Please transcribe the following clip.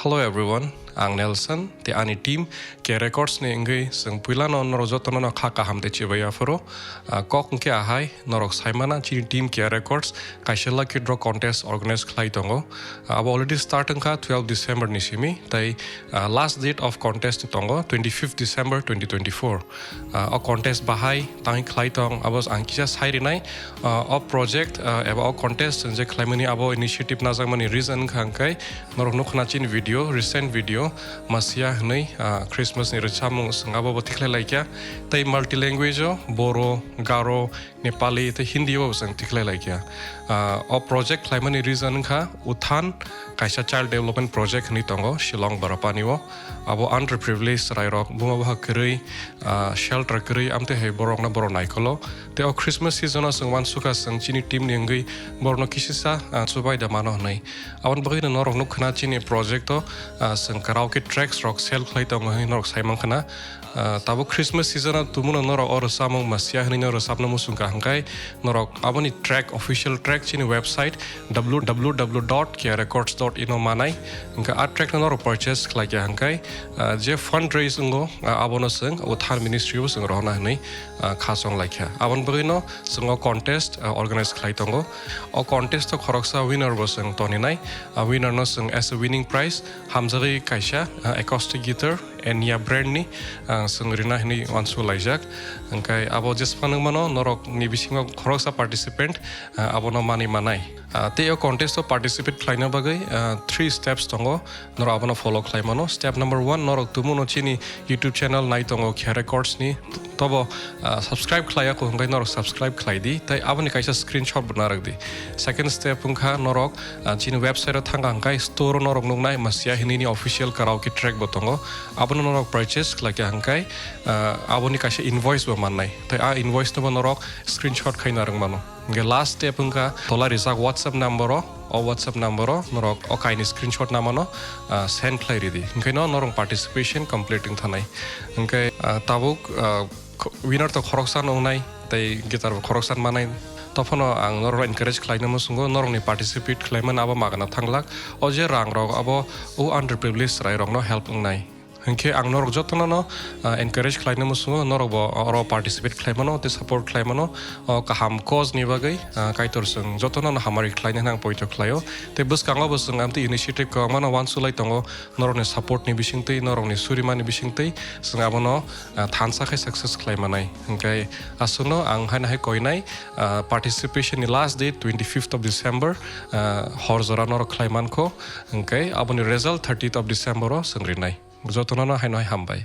Hello everyone, I'm Nelson. The ani team ke records ni ingai seng pula no norojoto no khaka hamte chibaya foro. Kok ke ahai norok saimana chini team ke records kaishela ke draw contest organize khlai tongo. Abo already starting ka 12 December nisimi. Tai last date of contest tongo 25th December 2024. A contest bahai tangi khlai tong abos angkisa sai rinai a project eba a contest je khlaimani abo initiative nazangmani reason khangkai norok nokna chin video recent video masya nei Christmas ni rechamung sangabo botikhle laikya tai multi language Boro Garo Nepali te Hindi bo sang tikhle laikya a project khlaimani reason kha UTHAAN kaisa child development project ni tongo Shillong Barapani wo abo underprivileged rairok buma bah krei shelter krei amte he borok na boro naikolo te o Christmas season sang wan suka sang chini team ni ngai borno kisisa subai da mano nei awan bagi na norok nuk khna chini project to sang Karaoke Tracks rock sell khlai tong ngai norok saimang khna tabo Christmas season tumuna norok or samong masya hni norok sapna musung ka hangkai norok aboni track official track chini website www.kararecords.in manai inka a track norok purchase khlai ka hangkai je fundraising go abono sang UTHAAN ministry wo sang rohna hni khasong laikha abon bagino sang contest organize khlai tongo o contest to khoroksa winner bo sang toni nai winner no sang as a winning prize hamjagi kaisa acoustic guitar Enya brand ni sang rina hni wansu laijak angkai abo jespanung mano norok ni bisingo khoroksa participant abono mani manai te yo contest to participate khlaina bagai 3 steps tongo norok abono follow khlai mano step number 1 norok tumuno chini YouTube channel nai tongo Karaoke Records ni tobo subscribe khlaya ko hangkai norok subscribe khlai di tai aboni kaisa screenshot bana rakdi second step ungkha norok chini website ro thanga hangkai store norok nungnai masya hini ni official Karaoke Track botongo abono norok purchase khlake hangkai aboni kaisa invoice bo mannai tai a invoice to norok screenshot khaina rang mano ge last step ungkha tola rizak WhatsApp number o WhatsApp number norok o kaini screenshot namano send khlai ridi hingkai no norok participation completing thanai hingkai tabuk winner to khoroksan ongnai tai guitar khoroksan manai topono ang norok encourage khlaina musungo norok ni participate khlaiman abo magana thanglak o je rang rok abo o underprivileged rai rok no help ngnai hingke ang norok jotono no encourage khlaina musungo norok bo oro participate khlaimano te support khlaimano kaham cause ni bagai kaitor sung jotono no hamari khlaina nang poito khlaio te buskango busung amte initiative ko mano wansulai tongo norok ni support ni bisingtei norok ni surimani bisingtei sung abono thansa khai success khlaimanai hingkai asuno ang haina hai koinai participation ni last date 25th of December horzora norok khlaiman ko hingkai aboni result 30th of December o sungrinai jotono no hainoi hambai